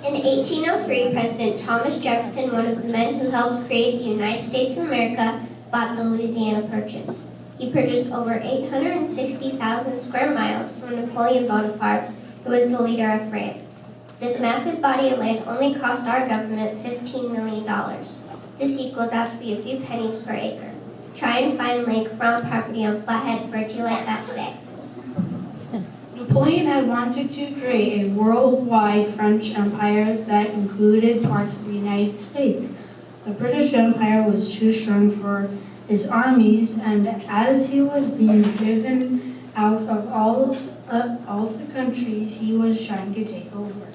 In 1803, President Thomas Jefferson, one of the men who helped create the United States of America, bought the Louisiana Purchase. He purchased over 860,000 square miles from Napoleon Bonaparte, who was the leader of France. This massive body of land only cost our government $15 million. This equals out to be a few pennies per acre. Try and find lakefront property on Flathead for a deal like that today. Napoleon had wanted to create a worldwide French empire that included parts of the United States. The British Empire was too strong for his armies, and as he was being driven out of all of the countries he was trying to take over.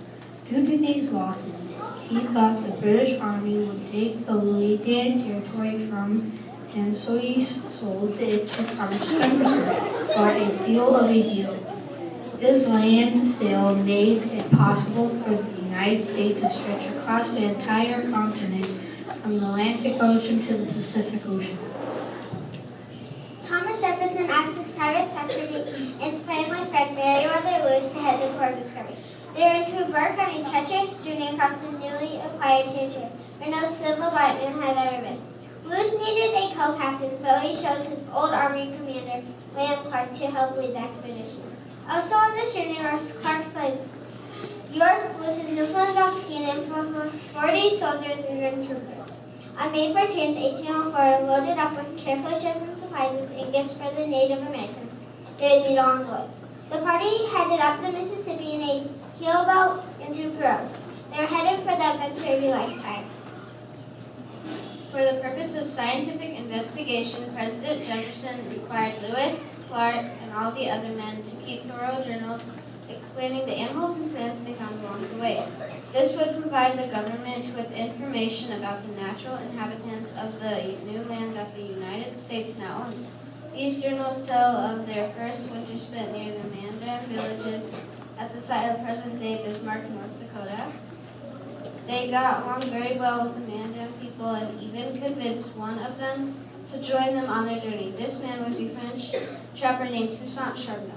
Due to these losses, he thought the British army would take the Louisiana territory from him, so he sold it to Thomas Jefferson for a seal of a deal. This land sale made it possible for the United States to stretch across the entire continent from the Atlantic Ocean to the Pacific Ocean. Thomas Jefferson asked his private secretary and family friend Meriwether Lewis to head the corps of discovery. They were to embark on a treacherous journey across the newly acquired territory, where no civil white man had ever been. Lewis needed a co-captain, so he chose his old army commander, William Clark, to help lead the expedition. Also on this journey were Clark's son, York, Lewis's Newfoundland dog Skin, and 40 soldiers and gun troopers. On May 14, 1804, loaded up with carefully chosen supplies and gifts for the Native Americans they would meet along the way. The party headed up the Mississippi in a keelboat and 2 pirogues. They were headed for the adventure of a lifetime. For the purpose of scientific investigation, President Jefferson required Lewis, Clark, and all the other men to keep thorough journals explaining the animals and plants they found along the way. This would provide the government with information about the natural inhabitants of the new land that the United States now owned. These journals tell of their first winter spent near the Mandan villages at the site of present-day Bismarck, North Dakota. They got along very well with the Mandan people and even convinced one of them to join them on their journey. This man was a French trapper named Toussaint Charbonneau.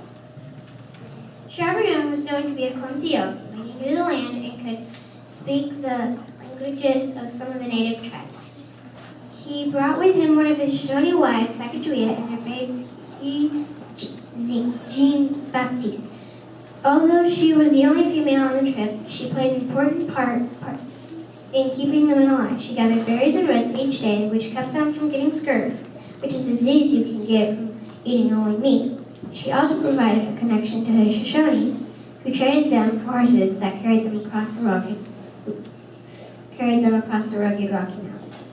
Charbonneau was known to be a clumsy oaf, but he knew the land and could speak the languages of some of the native tribes. He brought with him one of his Shoshone wives, Sacagawea, and their baby, Jean Baptiste. Although she was the only female on the trip, she played an important part in keeping the men alive. She gathered berries and roots each day, which kept them from getting scurvy, which is a disease you can get from eating only meat. She also provided a connection to her Shoshone, who traded them for horses that carried them across the rugged Rocky Mountains.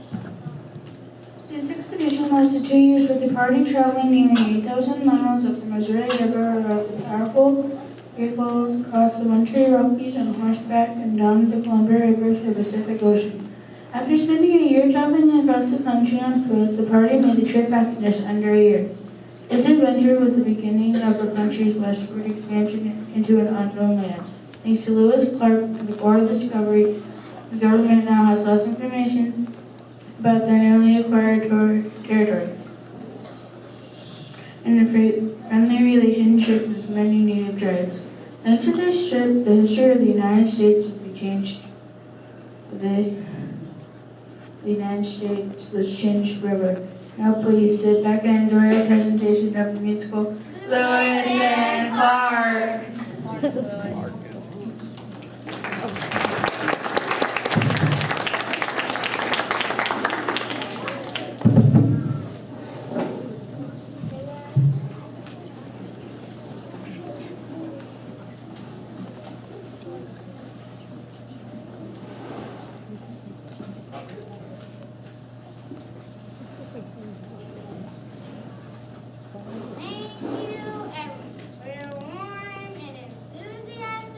This expedition lasted 2 years, with the party traveling nearly 8,000 miles up the Missouri River around the powerful Great Falls, across the wintry Rockies on horseback, and down the Columbia River to the Pacific Ocean. After spending a year traveling across the country on foot, the party made the trip back in just under a year. This adventure was the beginning of the country's westward expansion into an unknown land. Thanks to Lewis, Clark, and the Corps of Discovery, the government now has lots of information about their newly acquired territory and a friendly relationship with many native tribes. Thanks to this trip, the history of the United States will be changed. The United States was changed forever. Now please sit back and enjoy our presentation of the musical Lewis and Clark. Thank you, everyone, for your warm and enthusiastic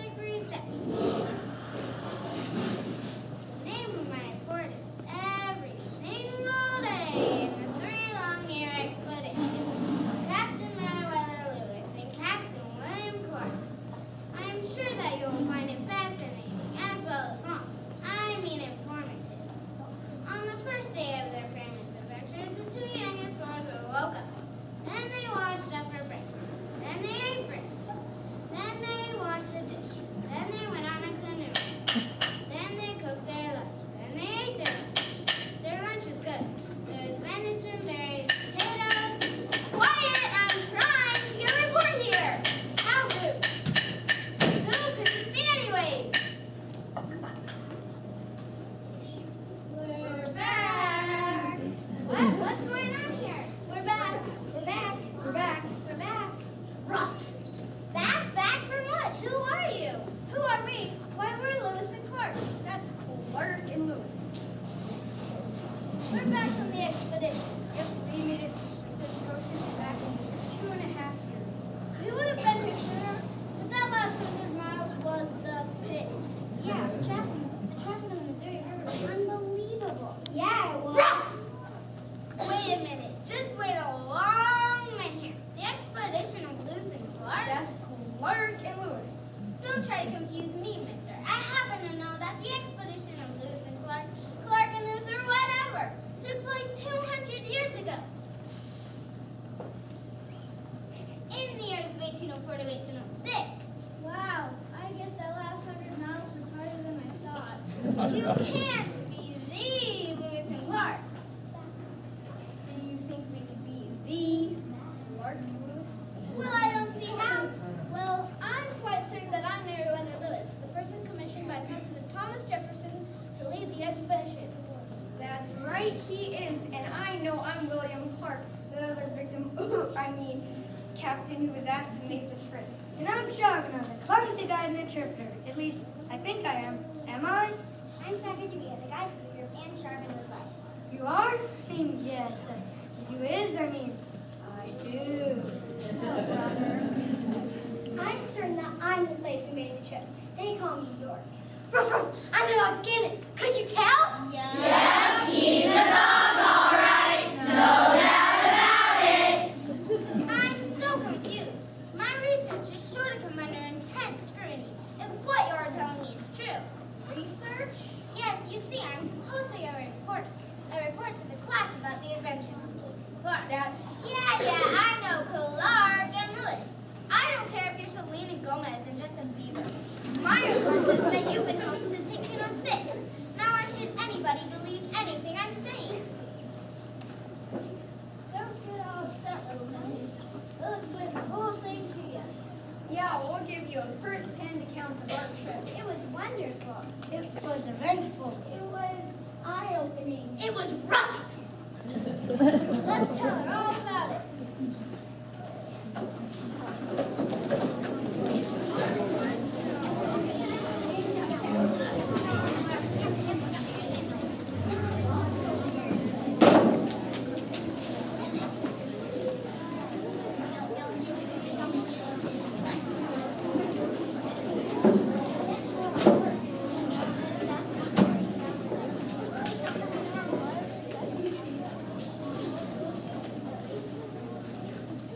we're back from the expedition. Yep, we made it to the Pacific Ocean and back in just 2.5 years. We would have been here sooner, but that last 100 miles was the pits. Yeah, the traffic on the Missouri River was unbelievable. Yeah, it was. Rough! Wait a minute. Just wait a long minute here. The expedition of Lewis and Clark? That's Clark and Lewis. Don't try to confuse me, mister. I happen to know that the expedition of Lewis and Clark, Clark and Lewis or whatever, took place 200 years ago. In the years of 1804 to 1806. Wow, I guess that last 100 miles was harder than I thought. You can't be the Lewis and Clark. Do you think we could be the Clark and Lewis? Well, I don't see how. Well, I'm quite certain that I'm Meriwether Lewis, the person commissioned by President Thomas Jefferson to lead the expedition. That's right, he is, and I know I'm William Clark, the other victim, captain who was asked to make the trip. And I'm Sharvana, the clumsy guide and interpreter. At least, I think I am. Am I? I'm Sacagawea, the guide for the group, and Sharvana was right. You are? Yes. You is? I do. I'm certain that I'm the slave who made the trip. They call me York. Ruff, ruff, I'm the dog's cannon. Could you tell? Yep, he's a dog, all right. No doubt about it. I'm so confused. My research is sure to come under intense scrutiny if what you're telling me is true. Research? Yes, you see, I'm supposedly a report to the class about the adventures of Lewis and Clark. Yeah, I know Clark and Lewis. I don't care if you're Selena Gomez and Justin Bieber. My report says that you've been home since 1806. Now why should anybody believe anything I'm saying? Don't get all upset, little missy. We'll explain the whole thing to you. Yeah, we'll give you a first-hand account of our trip. It was wonderful. It was eventful. It was eye-opening. It was rough. Let's tell her all about it.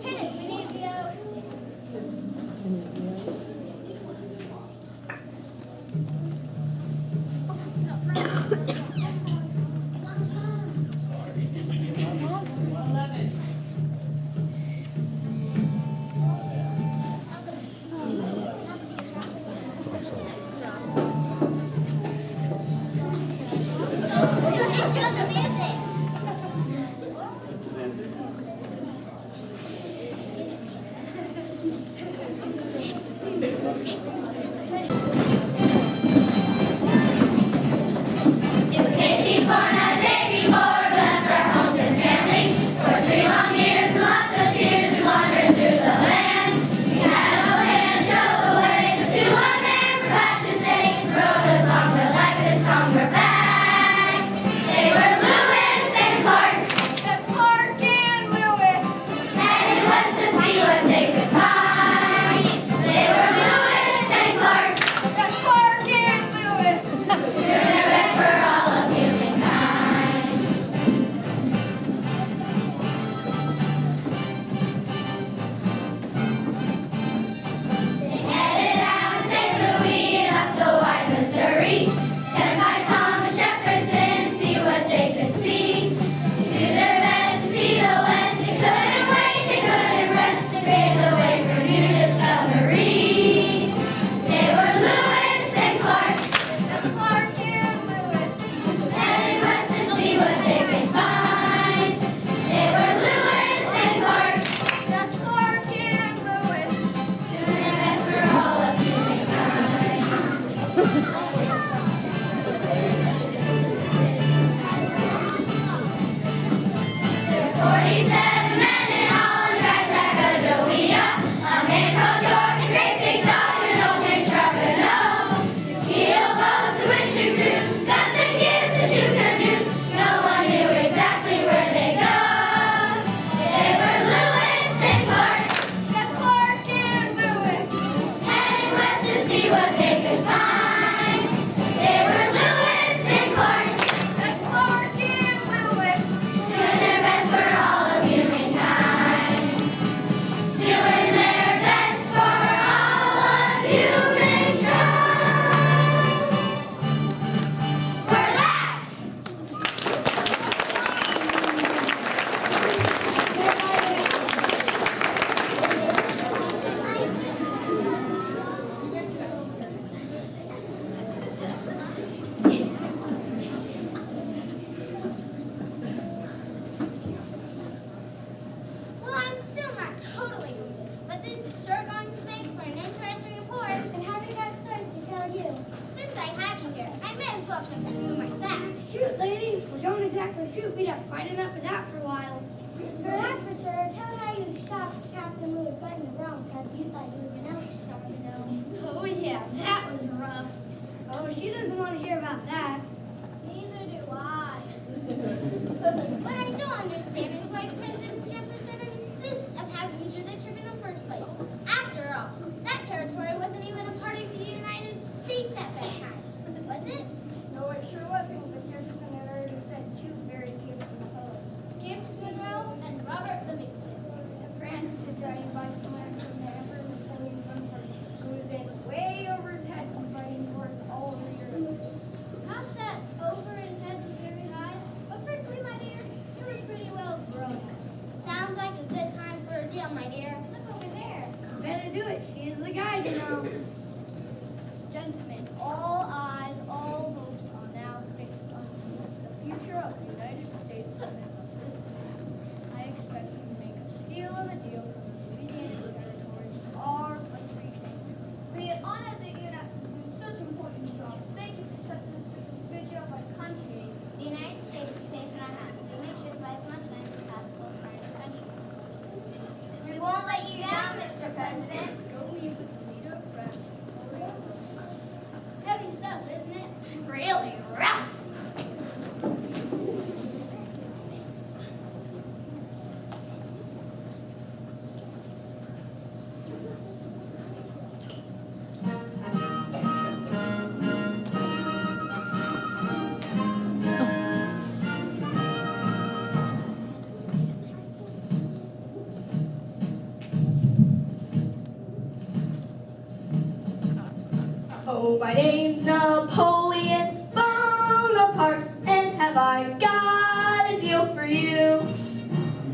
Hit it, Venezio. Enjoy the music. It was 18 born a day before we left our homes and families. For 3 long years, lots of tears, we wandered through the land. We had no hand, show the way, but to one man we're glad to say, the road was long, but like this song we're back. They were Lewis and Clark, That's Clark and Lewis. headed west to see what they could find. They were Lewis and Clark, That's Clark and Lewis. doing their best for all of humankind. They headed out of St. Louis and up the wide Missouri, sent by Thomas Jefferson to see what they could see. Do their best to see the West. They couldn't wait, they couldn't rest to pave the way for new discovery. They were Lewis and Clark, That's Clark and Lewis. headed west to see what they could find. They were Lewis and Clark, That's Clark and Lewis. doing their best for all of humankind. 47 men in all in Sacagawea, a man called York, a great big dog, and an old man Sharpano. Keel boats, a wishing crew, guns and gifts and 2 canoes. No one knew exactly I'll check a few of my facts. Shoot, lady. We don't exactly shoot. We'd have quite enough of that for a while. For that for sure. Tell how you shot Captain Lewis right in the wrong because you thought he was an elk shot, you know. Oh, yeah, that was rough. Oh, she doesn't want to hear about that. Neither do I. What I don't understand is why President Jefferson insists of having you do the trip in the first place. After all, that territory wasn't even a part of the United States at that time. Was it? No, it sure wasn't, but Jefferson had already sent two very capable fellows James Monroe and Robert Livingston. to France to try and buy some land from the Emperor Napoleon Bonaparte, who was in way over his head from fighting wars all over Europe. Not that over his head was very high, but frankly, my dear, he was pretty well grown up. Sounds like a good time for a deal, my dear. Look over there. Better do it. She is the guide, you know. Gentlemen, all eyes, all hopes are now fixed on the future of the United States depends on this man. I expect you to make a steal of a deal for the Louisiana territories our country can. We are honored that you have to do such an important job. Thank you for trusting us with the future of our country. The United States is safe in our hands. We make sure to buy as much land as possible for our country. We won't let you down, Mr. President. Go meet with the leader of France. Heavy stuff, isn't it? Really rough. Oh, my name's Napoleon Bonaparte, and have I got a deal for you?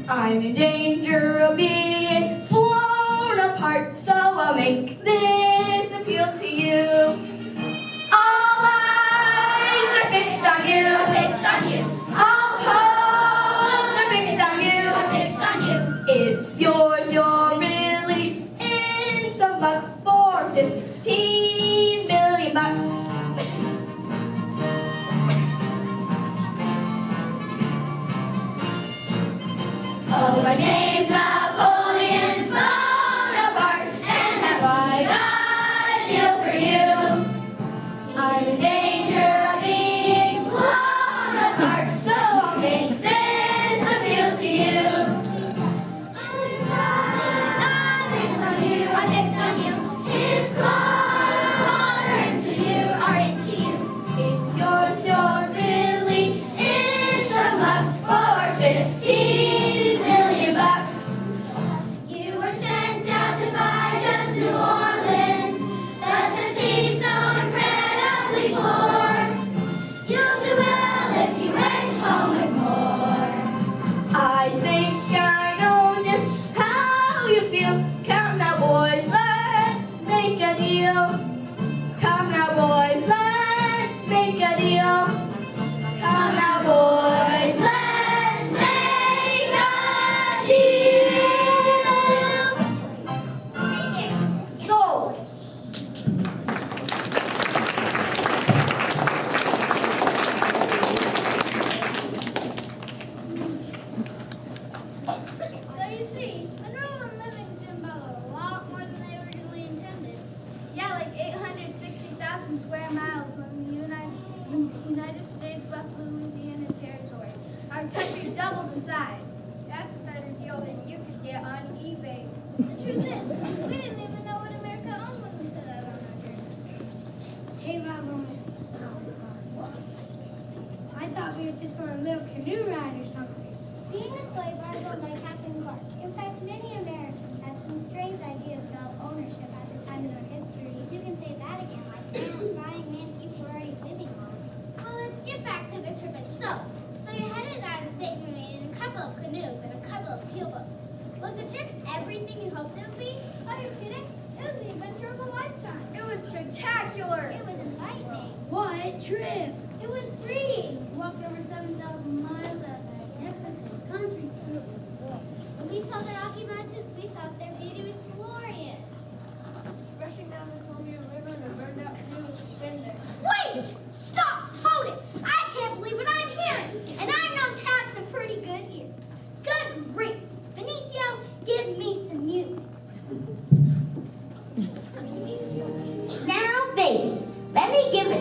I'm in danger of being blown apart, so I'll make this appeal to you. All eyes are fixed on you, fixed on you. All hopes are fixed on you, fixed on you. It's yours, you're really in some luck for 15 million bucks. Oh, my name's Napoleon Bonaparte, and have I got a deal for you? I'm in danger of being blown apart, so I'll make this appeal to you. I'm next on you. His claws are into you, are into you. It's yours, you're really in some luck for 15 million bucks. You were sent out to buy just New Orleans. That's a city so incredibly poor. You'll do well if you went home with more. I think I know just how you feel. Come now, boys, let's make a deal. Come now, boys, let's make a deal. Come now, boys, let's make a deal. Sold. So you see, Monroe and Livingston bought a lot more than they originally intended. Yeah, like 860,000 square miles when the United States bought the Louisiana territory. Our country doubled in size. That's a better deal than you could get on eBay. The truth is, we didn't even know what America owned when we set out on our journey. Hey, Mama. I thought we were just on a little canoe ride or something. Being a slave was owned by Captain Clark. In fact, many Americans had some strange ideas about ownership at the time in our history. You can say that again, like buying land people were already living on. Well, let's get back to the trip itself. So you headed out of state and made a couple of canoes and a couple of keelboats. Was the trip everything you hoped it would be? Are you kidding? It was the adventure of a lifetime. It was spectacular. It was enlightening. What trip? It was free. We walked over 7,000 miles of magnificent countryside. When we saw the Rocky Mountains, we thought their beauty was glorious. Rushing down the Columbia River in a burned out canoe was suspended. Wait! Stop! Hold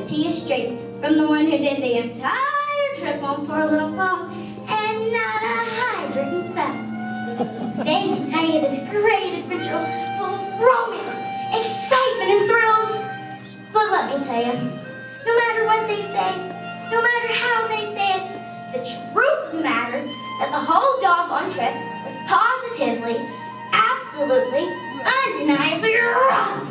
to you straight from the one who did the entire trip on 4 little paws and not a hydrant in sight. They can tell you this great adventure full of romance, excitement, and thrills. But let me tell you, no matter what they say, no matter how they say it, the truth of the matter is that the whole doggone trip was positively, absolutely, undeniably wrong.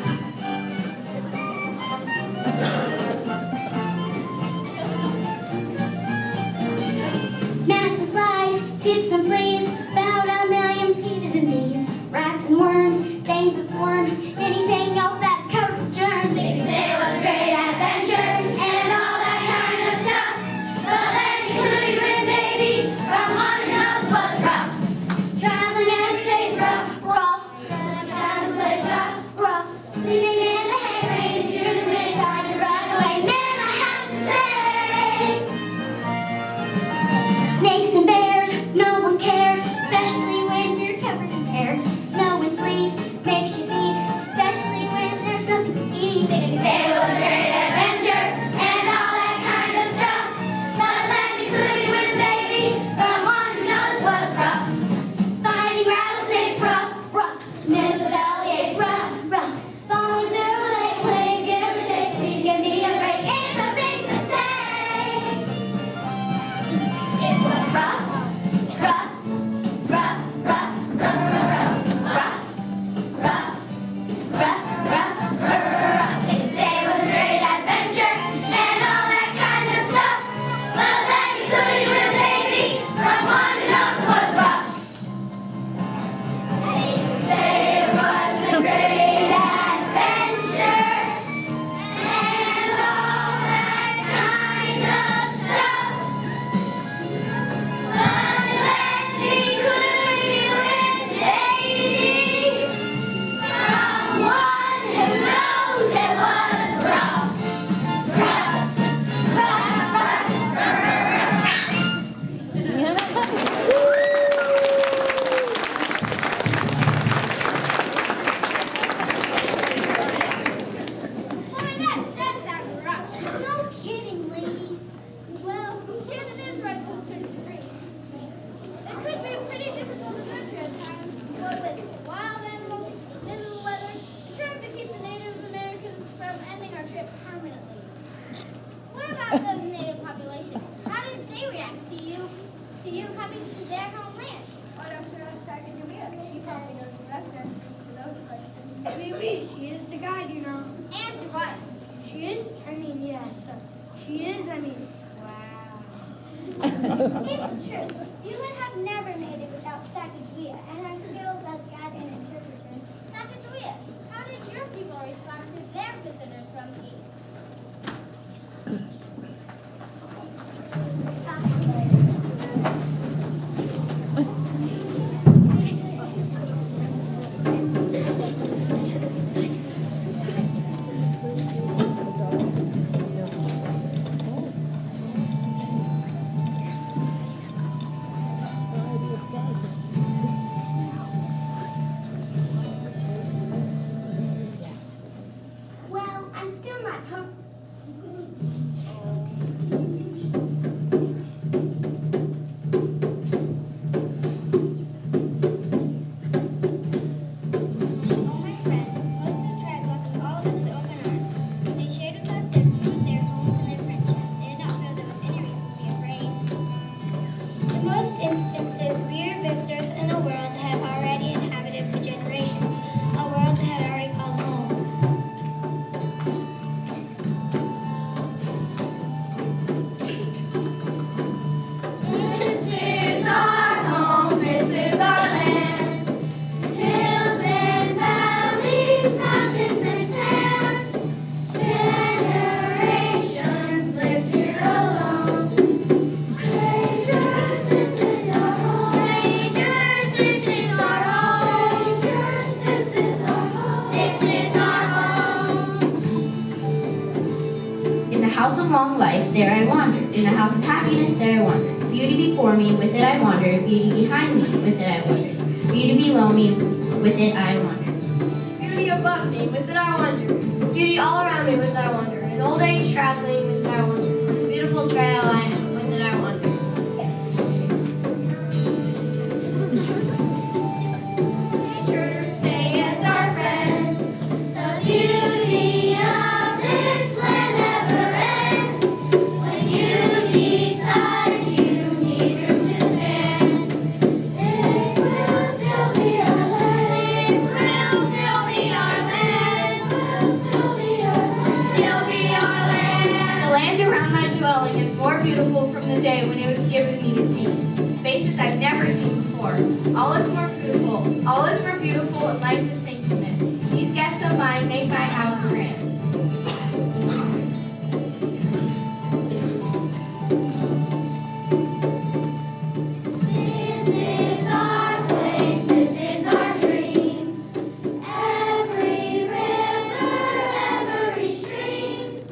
Gnats and flies, ticks and fleas, about a million mosquitoes and bees, rats and worms, things with worms, anything else that's covered with germs. It was a great adventure and all that kind of stuff. But let me clue you in, baby, from one who knows what's rough. Traveling every day's rough, rough. Down the place rough, rough. Sleeping in the hay rain, you're the big time to run away. Man, I have to say, Snakes and bears, no one cares, especially when you're covered in hair. Snow and sleet makes you weak, especially when there's nothing to eat. it was a great adventure and all that kind of stuff. But let me clue you in, baby, from one who knows what's rough. Fighting rattlesnakes, rough, rough. Never bellyaches, rough, rough. Falling through a lake, lake, give or take, please give me a break. It's a big mistake. It was rough, rough, rough, rough, rough, rough, rough, rough, rough, rough, rough. They say it was a great adventure and all that kind of stuff. But let me clue you in, baby, from one who knows what's rough. They say it was a great adventure and all that kind of stuff. But let me clue you in, baby, from one who knows it was rough. Rough, rough, rough, Boy, that's not rough. No kidding, lady. Well, skating is right to a certain degree. It could be a pretty difficult adventure at times, what with wild animals, miserable weather, and trying to keep the Native Americans from ending our trip permanently. What about those native populations? How did they react to you coming to their homeland? Why don't you ask Sacagawea? She probably knows the best answers to those questions. Maybe she is the guide, you know. Answer what? She is? I mean, yes. She is, I mean, wow. It's true. You would have never made it without Sacagawea and her skills as guide and interpreter. Sacagawea, how did your people respond to their visitors from the east? Well, I'm still not Oh, my friend, most of the tribes welcomed all of us with open arms. They shared with us their food, their homes, and their friendship. They did not feel there was any reason to be afraid. In most instances, we are visitors in a world that have already inhabited for generations, a world that had already called home. This is our home, this is our land. Hills and valleys, mountains and sand. Generations lived here alone. Strangers, this is our home. Strangers, this is our home. Strangers, this is our home. This is our home. In the house of long life, there I wandered. In the house of happiness, there I wandered. Beauty before me, with it I wandered. Beauty behind me, with it I wandered. Beauty below me, with it I wandered. Beauty above me, with it I wander. Beauty all around me, with it I wander. And In old age traveling, with that I wander. On a beautiful trail I am, with it I wander. Nature stay as our friends. The beauty of this land never ends. When you decide you need room to stand, this will still be our land. This will still be our land. Will still be our land. Still be our land. The land around my dwelling is more beautiful from the day when it was given me to see. Faces I've never seen before. All is more beautiful. All is more beautiful and life is thankfulness. These guests of mine make my house grand. This is our place, this is our dream. Every river, every stream,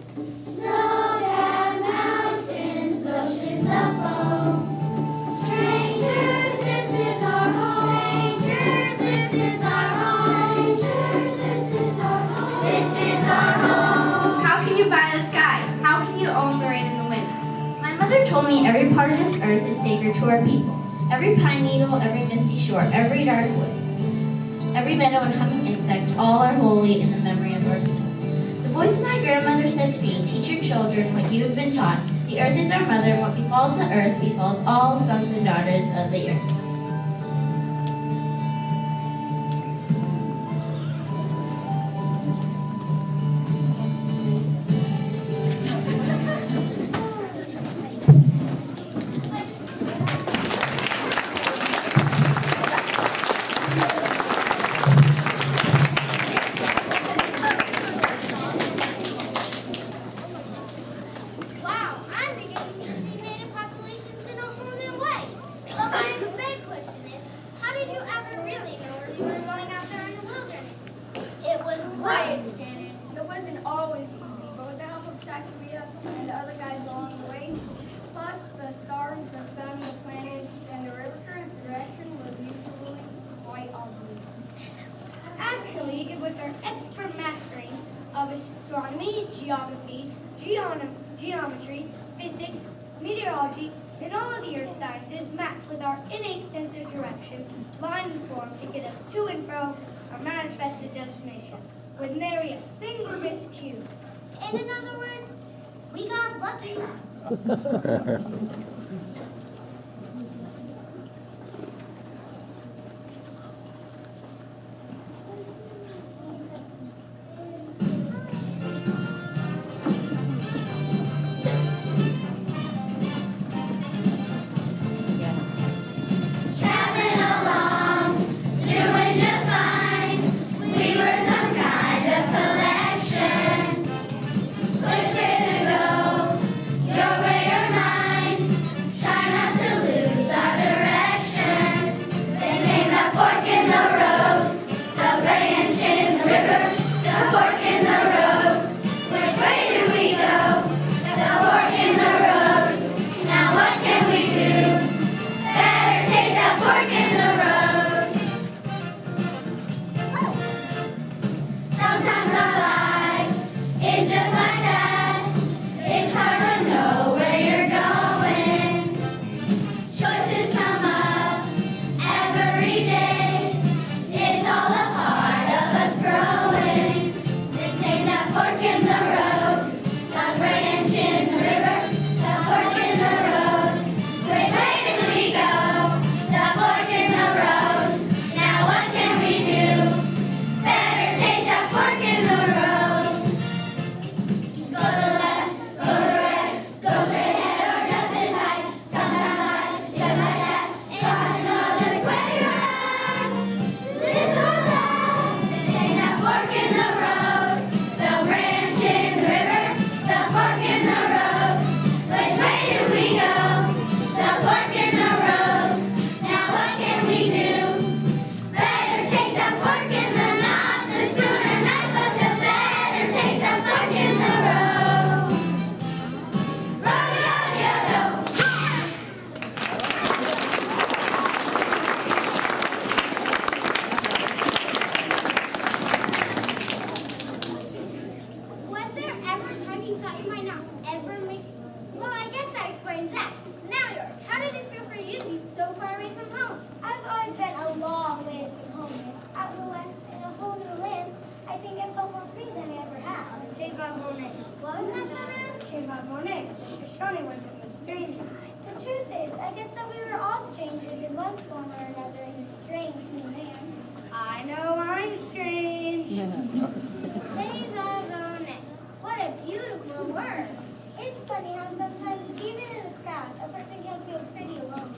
snow-capped mountains, oceans of foam. Strangers, this is our home. Strangers, this is our home. Strangers, this is our home. This is our home. How can you buy the sky? How can you own the rain and the wind? My mother told me every part of this earth is sacred to our people. Every pine needle, every misty shore, every dark woods, every meadow and humming insect, all are holy in the memory of our people. The voice of my grandmother said to me, teach your children what you have been taught. The earth is our mother, what befalls the earth befalls all sons and daughters of the earth. Wow, I'm beginning to see native populations in a whole new way. But my big question is, how did you ever really know where you were going out there in the wilderness? It was quiet, Scannon. It wasn't always easy, but with the help of Zachariah and the other guys along the way, plus the stars, the sun, the planets, and the river current, the direction was usually quite obvious. Actually, it was our expert mastering of astronomy, geography, geometry, physics, meteorology, and all of the earth sciences matched with our innate sense of direction, line and form to get us to and from our manifested destination, with nary a single miscue. In other words, we got lucky. Traveling along, doing just fine. We were some kind of collection. Which way to go? Your way or mine? Shine Monet, just Shoshone went to a stranger. The truth is, I guess that we were all strangers in one form or another in this strange new land. I know I'm strange. What a beautiful word. It's funny how sometimes, even in a crowd, a person can feel pretty alone.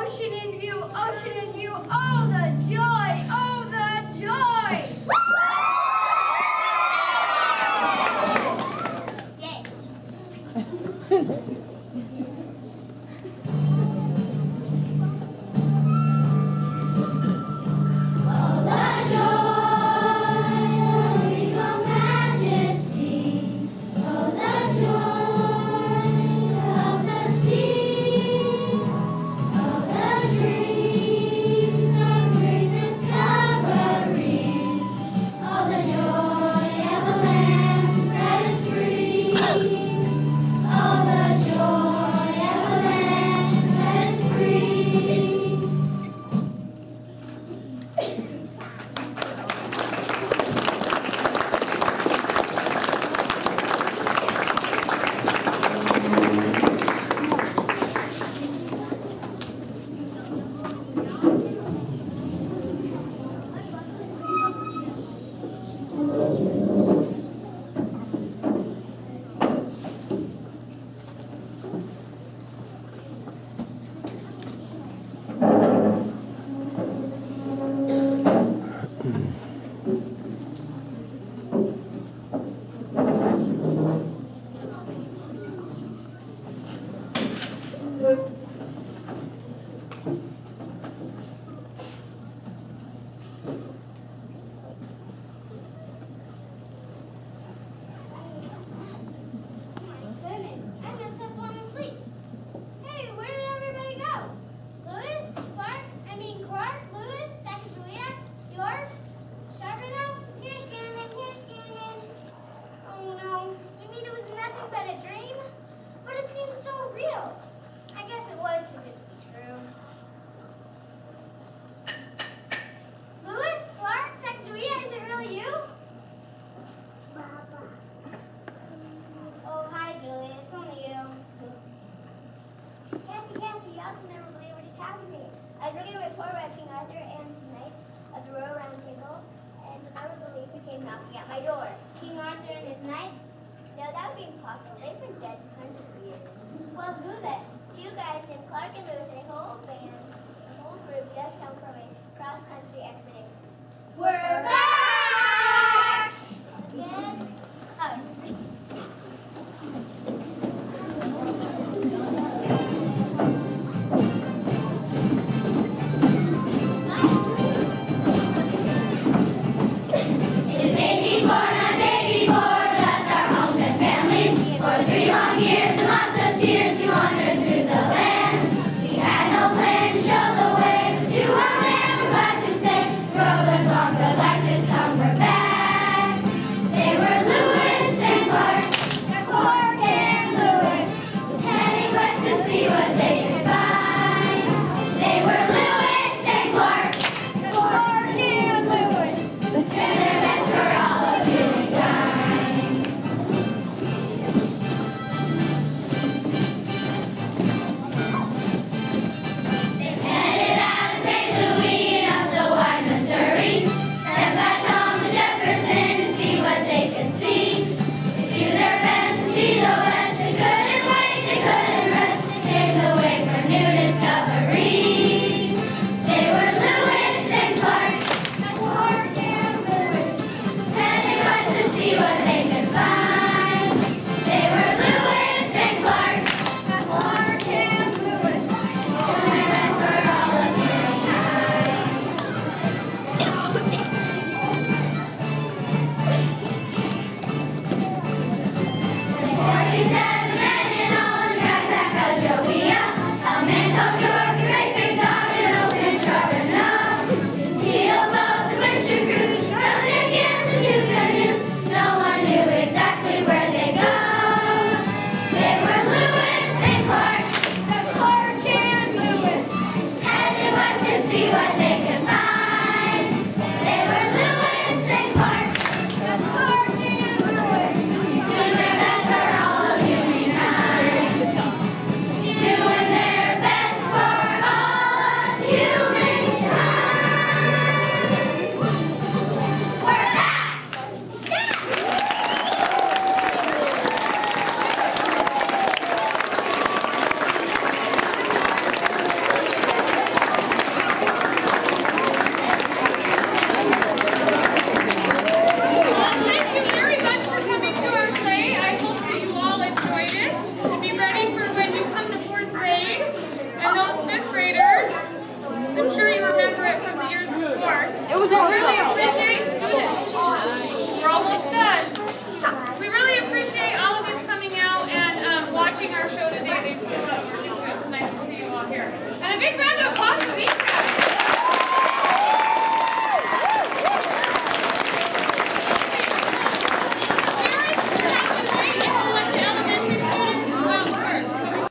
Ocean in view, oh the joy, oh the joy! here. And a big round